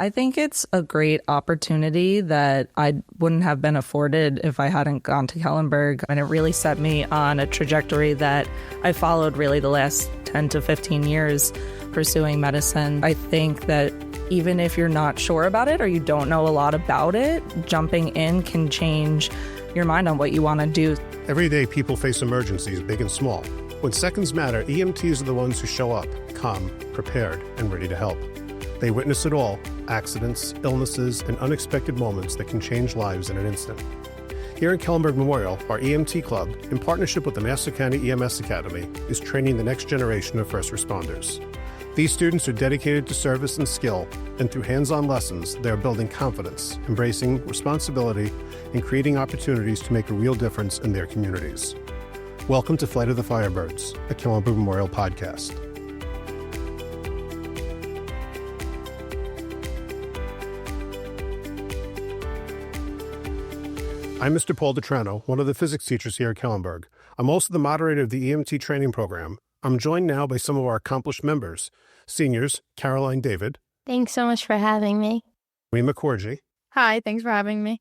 I think it's a great opportunity that I wouldn't have been afforded if I hadn't gone to Kellenberg. And it really set me on a trajectory that I followed really the last 10 to 15 years pursuing medicine. I think that even if you're not sure about it or you don't know a lot about it, jumping in can change your mind on what you want to do. Every day people face emergencies, big and small. When seconds matter, EMTs are the ones who show up, calm, prepared, and ready to help. They witness it all: accidents, illnesses, and unexpected moments that can change lives in an instant. Here in Kellenberg Memorial, our EMT club, in partnership with the Nassau County EMS Academy, is training the next generation of first responders. These students are dedicated to service and skill, and through hands-on lessons, they are building confidence, embracing responsibility, and creating opportunities to make a real difference in their communities. Welcome to Flight of the Firebirds, a Kellenberg Memorial podcast. I'm Mr. Paul Ditrano, one of the physics teachers here at Kellenberg. I'm also the moderator of the EMT training program. I'm joined now by some of our accomplished members, seniors Caroline Davide. Thanks so much for having me. Rima Courgi. Hi, thanks for having me.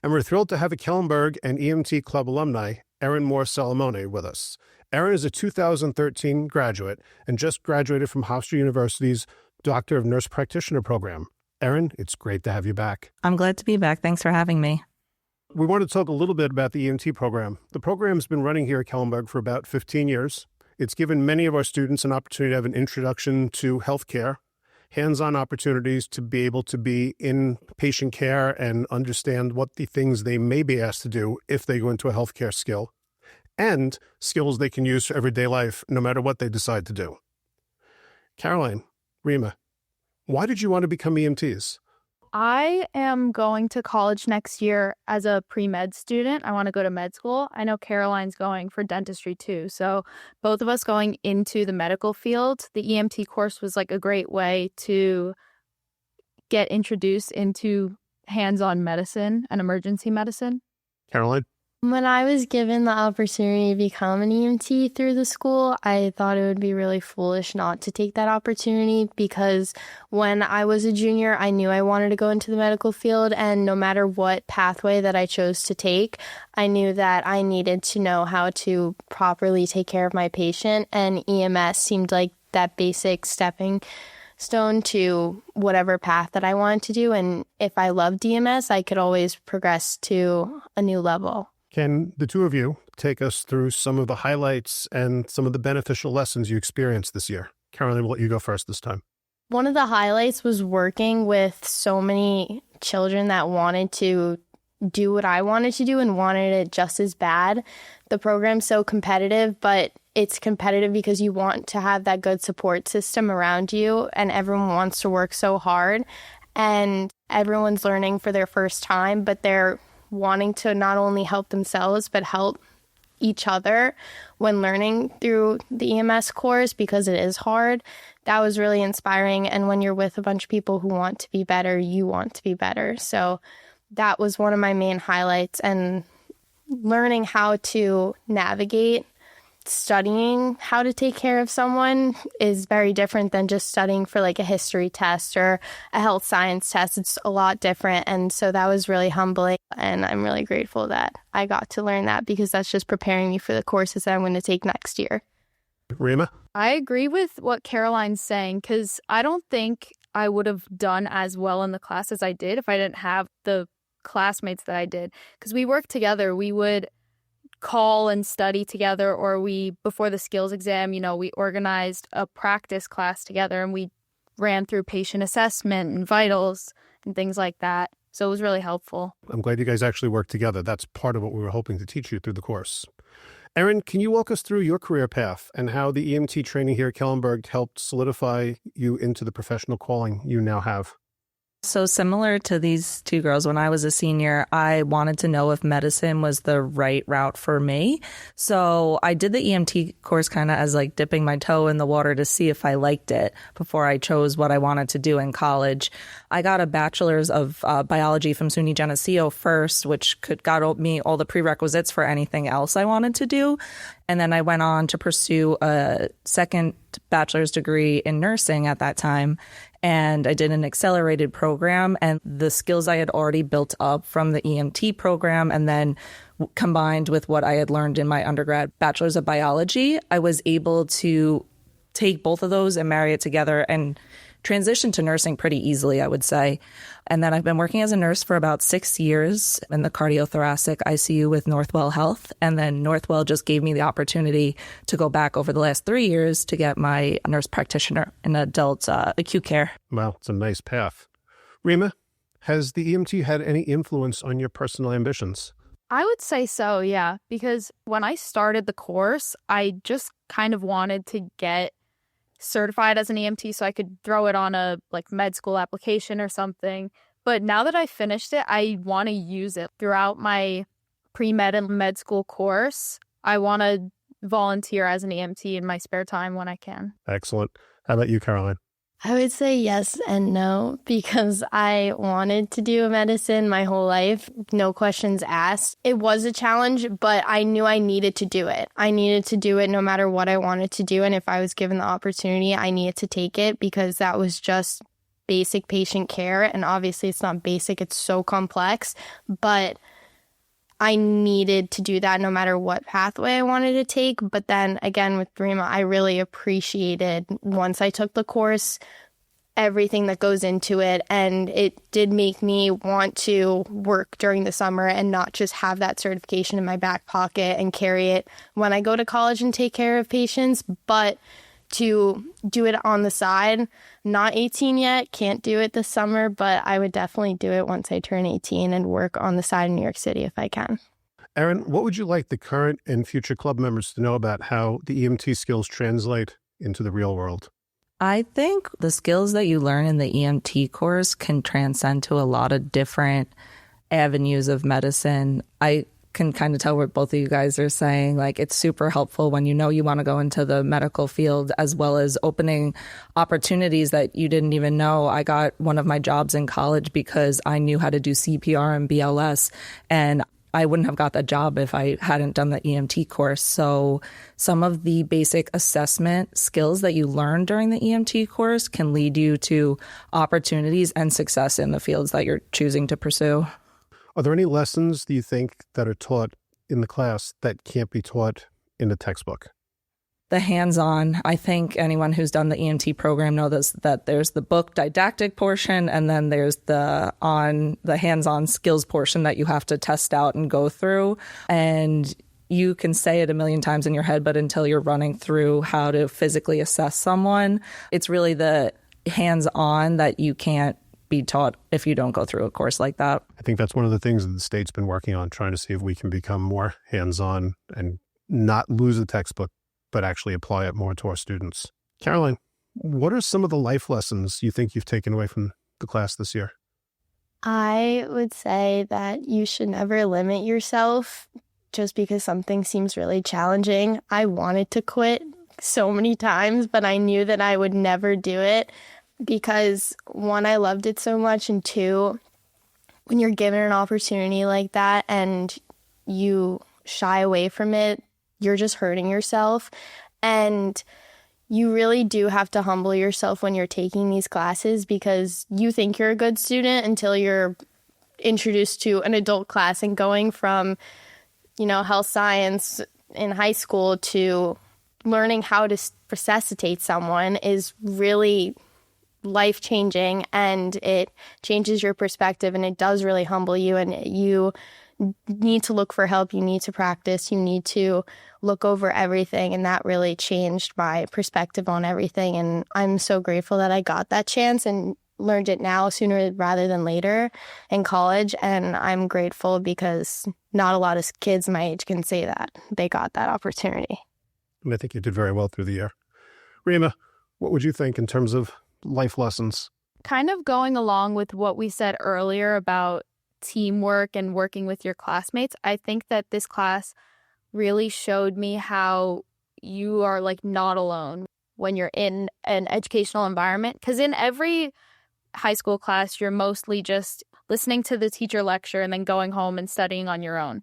And we're thrilled to have a Kellenberg and EMT Club alumni, Erin Moore-Salomone, with us. Erin is a 2013 graduate and just graduated from Hofstra University's Doctor of Nurse Practitioner program. Erin, it's great to have you back. I'm glad to be back. Thanks for having me. We want to talk a little bit about the EMT program. The program's been running here at Kellenberg for about 15 years. It's given many of our students an opportunity to have an introduction to healthcare, hands-on opportunities to be able to be in patient care and understand what the things they may be asked to do if they go into a healthcare skill, and skills they can use for everyday life no matter what they decide to do. Caroline, Rima, why did you want to become EMTs? I am going to college next year as a pre-med student. I want to go to med school. I know Caroline's going for dentistry too. So both of us going into the medical field, the EMT course was like a great way to get introduced into hands-on medicine and emergency medicine. Caroline? When I was given the opportunity to become an EMT through the school, I thought it would be really foolish not to take that opportunity because when I was a junior, I knew I wanted to go into the medical field, and no matter what pathway that I chose to take, I knew that I needed to know how to properly take care of my patient, and EMS seemed like that basic stepping stone to whatever path that I wanted to do, and if I loved EMS, I could always progress to a new level. Can the two of you take us through some of the highlights and some of the beneficial lessons you experienced this year? Caroline, we'll let you go first this time. One of the highlights was working with so many children that wanted to do what I wanted to do and wanted it just as bad. The program's so competitive, but it's competitive because you want to have that good support system around you, and everyone wants to work so hard, and everyone's learning for their first time, but they're wanting to not only help themselves, but help each other when learning through the EMS course because it is hard. That was really inspiring. And when you're with a bunch of people who want to be better, you want to be better. So that was one of my main highlights. And learning how to navigate studying how to take care of someone is very different than just studying for like a history test or a health science test. It's a lot different. And so that was really humbling. And I'm really grateful that I got to learn that because that's just preparing me for the courses that I'm going to take next year. Rima? I agree with what Caroline's saying because I don't think I would have done as well in the class as I did if I didn't have the classmates that I did. Because we worked together. We would call and study together, or we, before the skills exam, we organized a practice class together and we ran through patient assessment and vitals and things like that. So it was really helpful. I'm glad you guys actually worked together. That's part of what we were hoping to teach you through the course. Erin, can you walk us through your career path and how the EMT training here at Kellenberg helped solidify you into the professional calling you now have? So similar to these two girls, when I was a senior, I wanted to know if medicine was the right route for me. So I did the EMT course kind of as like dipping my toe in the water to see if I liked it before I chose what I wanted to do in college. I got a bachelor's of biology from SUNY Geneseo first, which got me all the prerequisites for anything else I wanted to do. And then I went on to pursue a second bachelor's degree in nursing at that time. and I did an accelerated program, and the skills I had already built up from the EMT program and then combined with what I had learned in my undergrad bachelor's of biology, I was able to take both of those and marry it together and transition to nursing pretty easily, I would say. And then I've been working as a nurse for about 6 years in the cardiothoracic ICU with Northwell Health. And then Northwell just gave me the opportunity to go back over the last 3 years to get my nurse practitioner in adult acute care. Well, it's a nice path. Rima, has the EMT had any influence on your personal ambitions? I would say so, yeah, because when I started the course, I just kind of wanted to get certified as an EMT so I could throw it on a med school application or something. But now that I finished it, I want to use it throughout my pre-med and med school course. I want to volunteer as an EMT in my spare time when I can. Excellent. How about you, Caroline? I would say yes and no, because I wanted to do medicine my whole life, no questions asked. It was a challenge, but I knew I needed to do it. I needed to do it no matter what I wanted to do. And if I was given the opportunity, I needed to take it because that was just basic patient care. And obviously it's not basic, it's so complex, but I needed to do that no matter what pathway I wanted to take. But then again, with Rima, I really appreciated once I took the course, everything that goes into it. And it did make me want to work during the summer and not just have that certification in my back pocket and carry it when I go to college and take care of patients, but to do it on the side. Not 18 yet, can't do it this summer, but I would definitely do it once I turn 18 and work on the side in New York City if I can. Erin, what would you like the current and future club members to know about how the EMT skills translate into the real world? I think the skills that you learn in the EMT course can transcend to a lot of different avenues of medicine. I can kind of tell what both of you guys are saying. It's super helpful when you know you want to go into the medical field, as well as opening opportunities that you didn't even know. I got one of my jobs in college because I knew how to do CPR and BLS, and I wouldn't have got that job if I hadn't done the EMT course. So some of the basic assessment skills that you learn during the EMT course can lead you to opportunities and success in the fields that you're choosing to pursue. Are there any lessons, do you think, that are taught in the class that can't be taught in the textbook? The hands-on. I think anyone who's done the EMT program knows that there's the book didactic portion, and then there's the hands-on skills portion that you have to test out and go through. And you can say it a million times in your head, but until you're running through how to physically assess someone, it's really the hands-on that you can't be taught if you don't go through a course like that. I think that's one of the things that the state's been working on, trying to see if we can become more hands-on and not lose the textbook, but actually apply it more to our students. Caroline, what are some of the life lessons you think you've taken away from the class this year? I would say that you should never limit yourself just because something seems really challenging. I wanted to quit so many times, but I knew that I would never do it because, one, I loved it so much, and two, when you're given an opportunity like that and you shy away from it, you're just hurting yourself. And you really do have to humble yourself when you're taking these classes because you think you're a good student until you're introduced to an adult class, and going from, health science in high school to learning how to resuscitate someone is really life-changing, and it changes your perspective, and it does really humble you, and you need to look for help, you need to practice, you need to look over everything, and that really changed my perspective on everything. And I'm so grateful that I got that chance and learned it now sooner rather than later in college. And I'm grateful because not a lot of kids my age can say that they got that opportunity. And I think you did very well through the year. Rima, what would you think in terms of life lessons? Kind of going along with what we said earlier about teamwork and working with your classmates, I think that this class really showed me how you are not alone when you're in an educational environment. Because in every high school class, you're mostly just listening to the teacher lecture and then going home and studying on your own.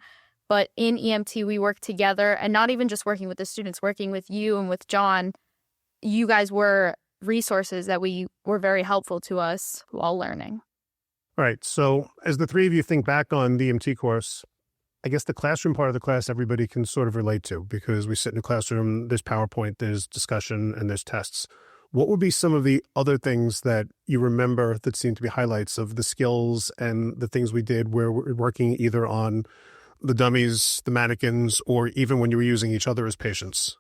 But in EMT, we work together, and not even just working with the students, working with you and with John. You guys were resources that were very helpful to us while learning. All right. So as the three of you think back on the EMT course, I guess the classroom part of the class everybody can sort of relate to, because we sit in a classroom, there's PowerPoint, there's discussion, and there's tests. What would be some of the other things that you remember that seem to be highlights of the skills and the things we did where we're working either on the dummies, the mannequins, or even when you were using each other as patients?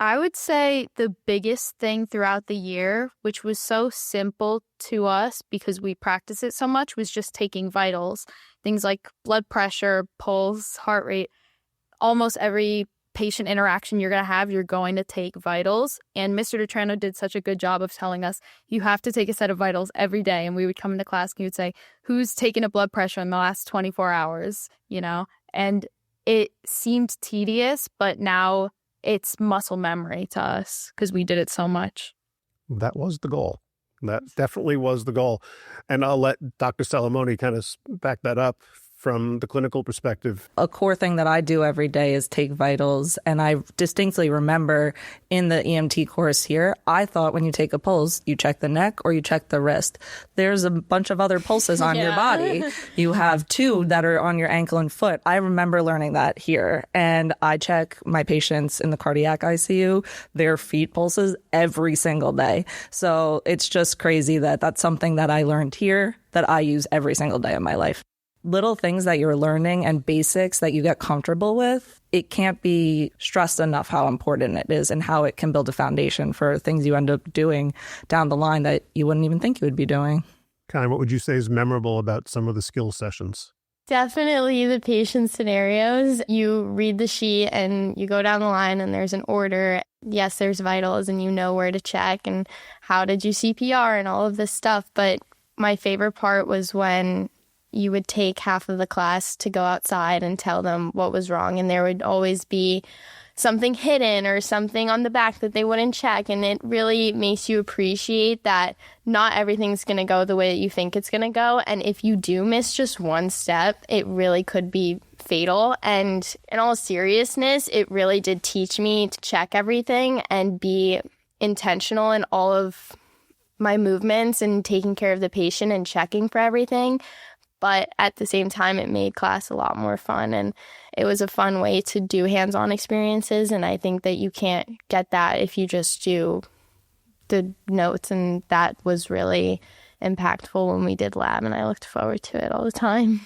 I would say the biggest thing throughout the year, which was so simple to us because we practice it so much, was just taking vitals. Things like blood pressure, pulse, heart rate. Almost every patient interaction you're going to take vitals. And Mr. Ditrano did such a good job of telling us, you have to take a set of vitals every day. And we would come into class and he would say, who's taken a blood pressure in the last 24 hours, And it seemed tedious, but now it's muscle memory to us because we did it so much. That was the goal. That definitely was the goal. And I'll let Dr. Salomone kind of back that up from the clinical perspective. A core thing that I do every day is take vitals. And I distinctly remember in the EMT course here, I thought when you take a pulse, you check the neck or you check the wrist. There's a bunch of other pulses on your body. You have two that are on your ankle and foot. I remember learning that here. And I check my patients in the cardiac ICU, their feet pulses every single day. So it's just crazy that that's something that I learned here that I use every single day of my life. Little things that you're learning and basics that you get comfortable with, it can't be stressed enough how important it is and how it can build a foundation for things you end up doing down the line that you wouldn't even think you would be doing. Kind of what would you say is memorable about some of the skill sessions? Definitely the patient scenarios. You read the sheet and you go down the line and there's an order. Yes, there's vitals and you know where to check and how to do CPR and all of this stuff. But my favorite part was when you would take half of the class to go outside and tell them what was wrong. And there would always be something hidden or something on the back that they wouldn't check. And it really makes you appreciate that not everything's going to go the way that you think it's going to go. And if you do miss just one step, it really could be fatal. And in all seriousness, it really did teach me to check everything and be intentional in all of my movements and taking care of the patient and checking for everything. But at the same time, it made class a lot more fun, and it was a fun way to do hands-on experiences, and I think that you can't get that if you just do the notes, and that was really impactful when we did lab, and I looked forward to it all the time.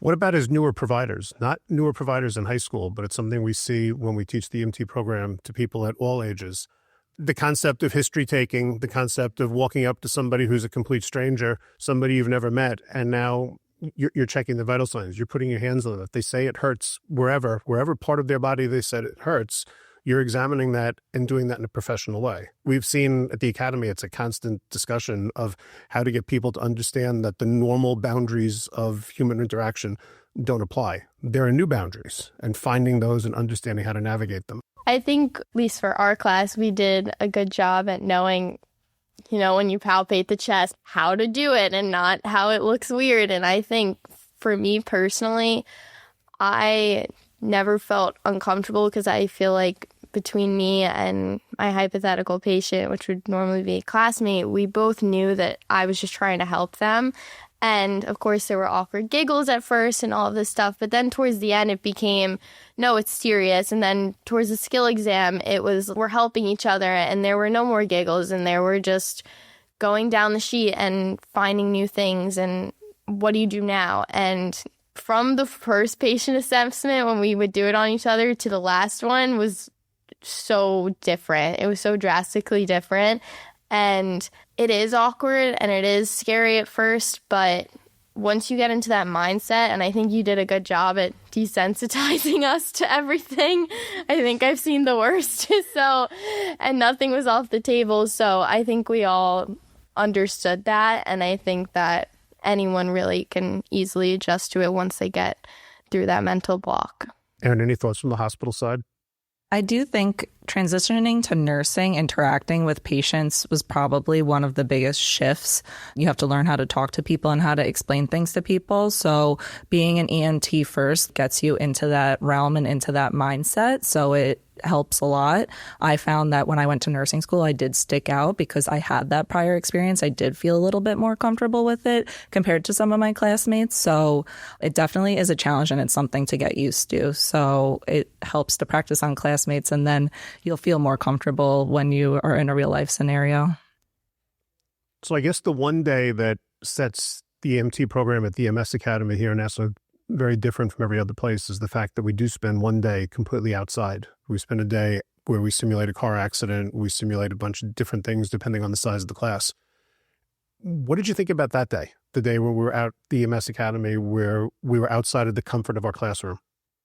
What about as newer providers? Not newer providers in high school, but it's something we see when we teach the EMT program to people at all ages. The concept of history taking, the concept of walking up to somebody who's a complete stranger, somebody you've never met, and now you're checking the vital signs. You're putting your hands on it. If they say it hurts wherever part of their body they said it hurts, you're examining that and doing that in a professional way. We've seen at the Academy, it's a constant discussion of how to get people to understand that the normal boundaries of human interaction don't apply. There are new boundaries, and finding those and understanding how to navigate them. I think, at least for our class, we did a good job at knowing, when you palpate the chest, how to do it and not how it looks weird. And I think for me personally, I never felt uncomfortable because I feel like between me and my hypothetical patient, which would normally be a classmate, we both knew that I was just trying to help them. And of course, there were awkward giggles at first and all of this stuff. But then towards the end, it became, no, it's serious. And then towards the skill exam, it was, we're helping each other. And there were no more giggles. And there were just going down the sheet and finding new things. And what do you do now? And from the first patient assessment, when we would do it on each other, to the last one was so different. It was so drastically different. And it is awkward and it is scary at first, but once you get into that mindset, and I think you did a good job at desensitizing us to everything. I think I've seen the worst. And nothing was off the table. So I think we all understood that. And I think that anyone really can easily adjust to it once they get through that mental block. Erin, any thoughts from the hospital side? I do think transitioning to nursing, interacting with patients was probably one of the biggest shifts. You have to learn how to talk to people and how to explain things to people. So being an EMT first gets you into that realm and into that mindset. So it helps a lot. I found that when I went to nursing school, I did stick out because I had that prior experience. I did feel a little bit more comfortable with it compared to some of my classmates. So it definitely is a challenge and it's something to get used to. So it helps to practice on classmates and then you'll feel more comfortable when you are in a real life scenario. So I guess the one day that sets the EMT program at the EMS Academy here in Nassau very different from every other place is the fact that we do spend one day completely outside. We spend a day where we simulate a car accident. We simulate a bunch of different things depending on the size of the class. What did you think about that day? The day where we were out at the EMS Academy, where we were outside of the comfort of our classroom?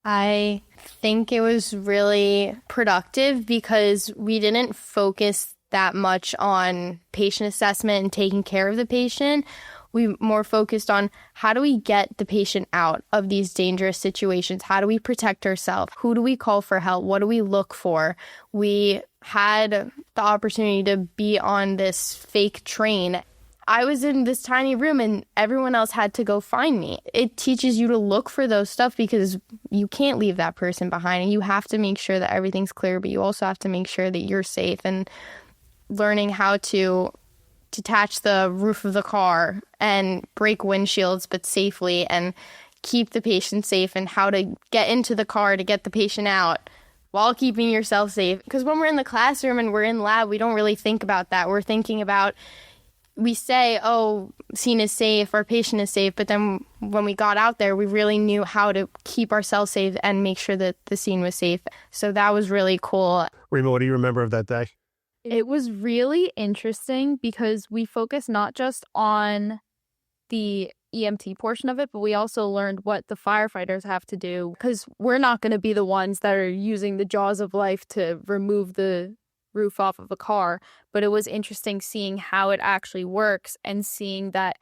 I think it was really productive because we didn't focus that much on patient assessment and taking care of the patient. We more focused on how do we get the patient out of these dangerous situations? How do we protect ourselves? Who do we call for help? What do we look for? We had the opportunity to be on this fake train. I was in this tiny room and everyone else had to go find me. It teaches you to look for those stuff because you can't leave that person behind and you have to make sure that everything's clear, but you also have to make sure that you're safe. And learning how to detach the roof of the car and break windshields but safely and keep the patient safe and how to get into the car to get the patient out while keeping yourself safe. Because when we're in the classroom and we're in lab, we don't really think about that. We're thinking about, we say, oh, scene is safe, our patient is safe, but then when we got out there, we really knew how to keep ourselves safe and make sure that the scene was safe. So that was really cool. Rima, what do you remember of that day? It was really interesting because we focused not just on the EMT portion of it, but we also learned what the firefighters have to do because we're not going to be the ones that are using the jaws of life to remove the roof off of a car. But it was interesting seeing how it actually works and seeing that,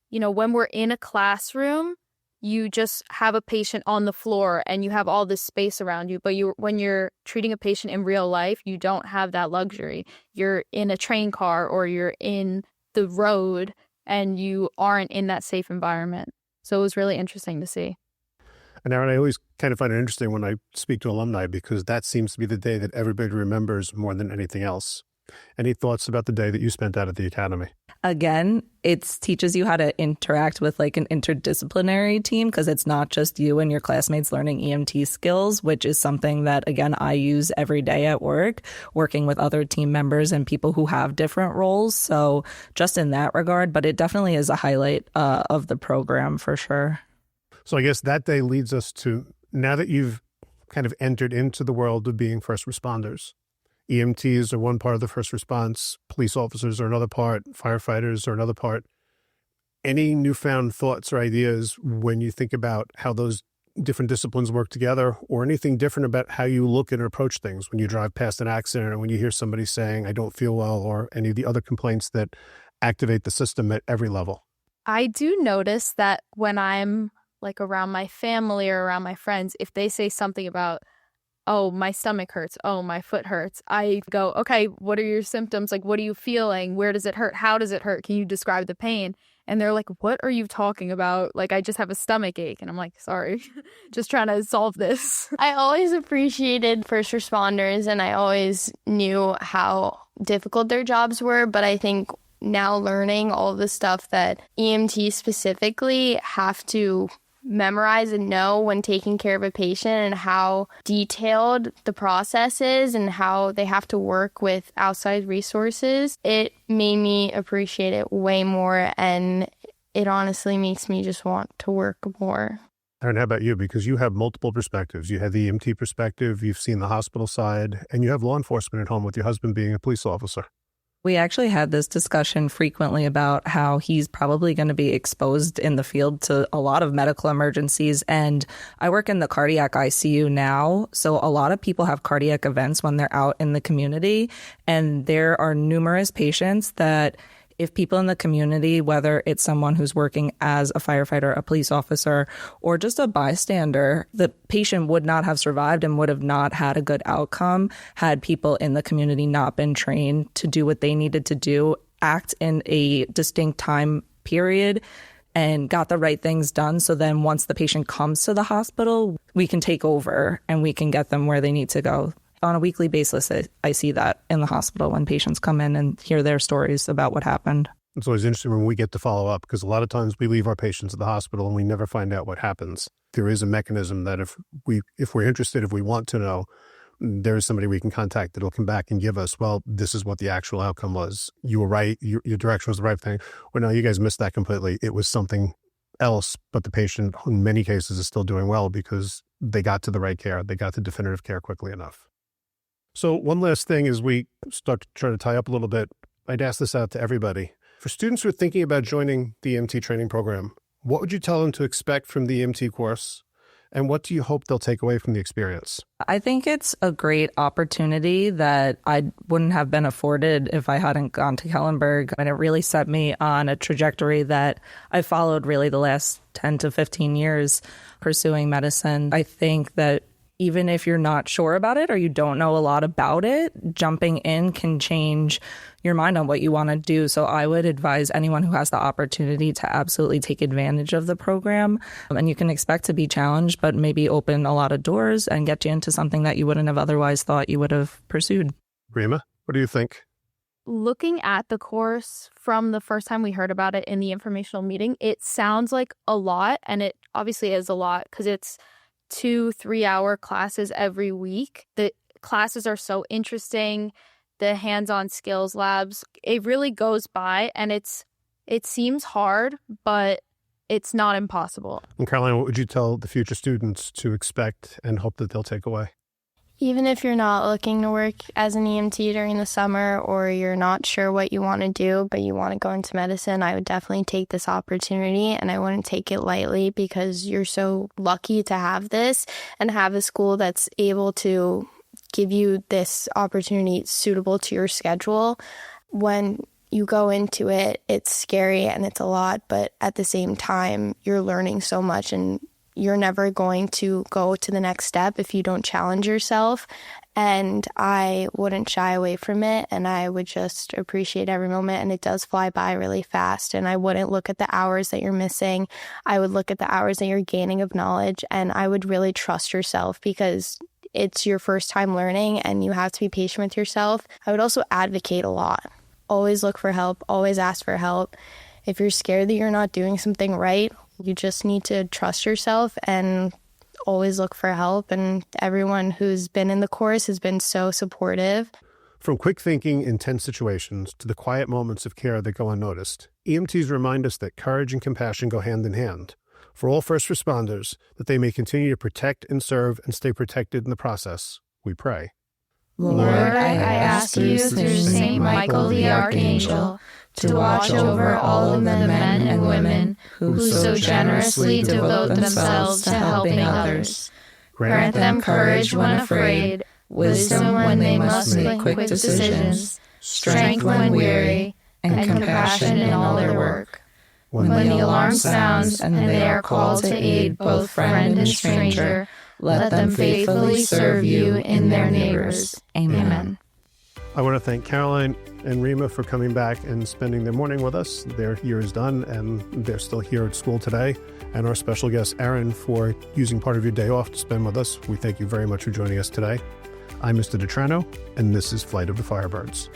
you know, when we're in a classroom, you just have a patient on the floor and you have all this space around you. But when you're treating a patient in real life, you don't have that luxury. You're in a train car or you're in the road and you aren't in that safe environment. So it was really interesting to see. And Erin, I always kind of find it interesting when I speak to alumni because that seems to be the day that everybody remembers more than anything else. Any thoughts about the day that you spent out at the academy? Again, it teaches you how to interact with like an interdisciplinary team because it's not just you and your classmates learning EMT skills, which is something that, again, I use every day at work, working with other team members and people who have different roles. So just in that regard, but it definitely is a highlight of the program for sure. So I guess that day leads us to, now that you've kind of entered into the world of being first responders, EMTs are one part of the first response, police officers are another part, firefighters are another part. Any newfound thoughts or ideas when you think about how those different disciplines work together, or anything different about how you look and approach things when you drive past an accident or when you hear somebody saying, I don't feel well, or any of the other complaints that activate the system at every level? I do notice that when I'm like around my family or around my friends, if they say something about, oh, my stomach hurts, oh, my foot hurts, I go, okay, what are your symptoms? Like, what are you feeling? Where does it hurt? How does it hurt? Can you describe the pain? And they're like, what are you talking about? Like, I just have a stomach ache. And I'm like, sorry, just trying to solve this. I always appreciated first responders and I always knew how difficult their jobs were. But I think now learning all the stuff that EMT specifically have to memorize and know when taking care of a patient and how detailed the process is and how they have to work with outside resources, it made me appreciate it way more, and it honestly makes me just want to work more. Erin, how about you? Because you have multiple perspectives. You have the EMT perspective, you've seen the hospital side, and you have law enforcement at home with your husband being a police officer. We actually had this discussion frequently about how he's probably going to be exposed in the field to a lot of medical emergencies. And I work in the cardiac ICU now. So a lot of people have cardiac events when they're out in the community. And there are numerous patients that If people in the community, whether it's someone who's working as a firefighter, a police officer, or just a bystander, the patient would not have survived and would have not had a good outcome had people in the community not been trained to do what they needed to do, act in a distinct time period, and got the right things done. So then once the patient comes to the hospital, we can take over and we can get them where they need to go. On a weekly basis, I see that in the hospital when patients come in and hear their stories about what happened. It's always interesting when we get to follow up, because a lot of times we leave our patients at the hospital and we never find out what happens. There is a mechanism that if we're interested, if we want to know, there is somebody we can contact that'll come back and give us, well, this is what the actual outcome was. You were right. Your direction was the right thing. Well, no, you guys missed that completely. It was something else, but the patient in many cases is still doing well because they got to the right care. They got to definitive care quickly enough. So one last thing as we start to try to tie up a little bit, I'd ask this out to everybody. For students who are thinking about joining the EMT training program, what would you tell them to expect from the EMT course? And what do you hope they'll take away from the experience? I think it's a great opportunity that I wouldn't have been afforded if I hadn't gone to Kellenberg. And it really set me on a trajectory that I followed really the last 10 to 15 years pursuing medicine. I think that even if you're not sure about it or you don't know a lot about it, jumping in can change your mind on what you want to do. So I would advise anyone who has the opportunity to absolutely take advantage of the program. And you can expect to be challenged, but maybe open a lot of doors and get you into something that you wouldn't have otherwise thought you would have pursued. Rima, what do you think? Looking at the course from the first time we heard about it in the informational meeting, it sounds like a lot, and it obviously is a lot because it's 2-3 hour classes every week. The classes are so interesting. The hands-on skills labs, it really goes by, and it seems hard, but it's not impossible. And Caroline, what would you tell the future students to expect and hope that they'll take away? Even if you're not looking to work as an EMT during the summer, or you're not sure what you want to do, but you want to go into medicine, I would definitely take this opportunity, and I wouldn't take it lightly because you're so lucky to have this and have a school that's able to give you this opportunity suitable to your schedule. When you go into it, it's scary and it's a lot, but at the same time, you're learning so much, and you're never going to go to the next step if you don't challenge yourself. And I wouldn't shy away from it, and I would just appreciate every moment. And it does fly by really fast. And I wouldn't look at the hours that you're missing. I would look at the hours that you're gaining of knowledge, and I would really trust yourself because it's your first time learning and you have to be patient with yourself. I would also advocate a lot. Always look for help. Always ask for help. If you're scared that you're not doing something right, you just need to trust yourself and always look for help. And everyone who's been in the course has been so supportive. From quick thinking in tense situations to the quiet moments of care that go unnoticed, EMTs remind us that courage and compassion go hand in hand. For all first responders, that they may continue to protect and serve and stay protected in the process, we pray. Lord, I ask you through St. Michael the Archangel to watch over all of the men and women who so generously devote themselves to helping others. Grant them courage when afraid, wisdom when they must make quick decisions, strength when weary, and compassion in all their work. When the alarm sounds and they are called to aid both friend and stranger, let them faithfully serve you in their neighbors. Amen. I want to thank Caroline and Rima for coming back and spending their morning with us. Their year is done, and they're still here at school today. And our special guest, Erin, for using part of your day off to spend with us. We thank you very much for joining us today. I'm Mr. Ditrano, and this is Flight of the Firebirds.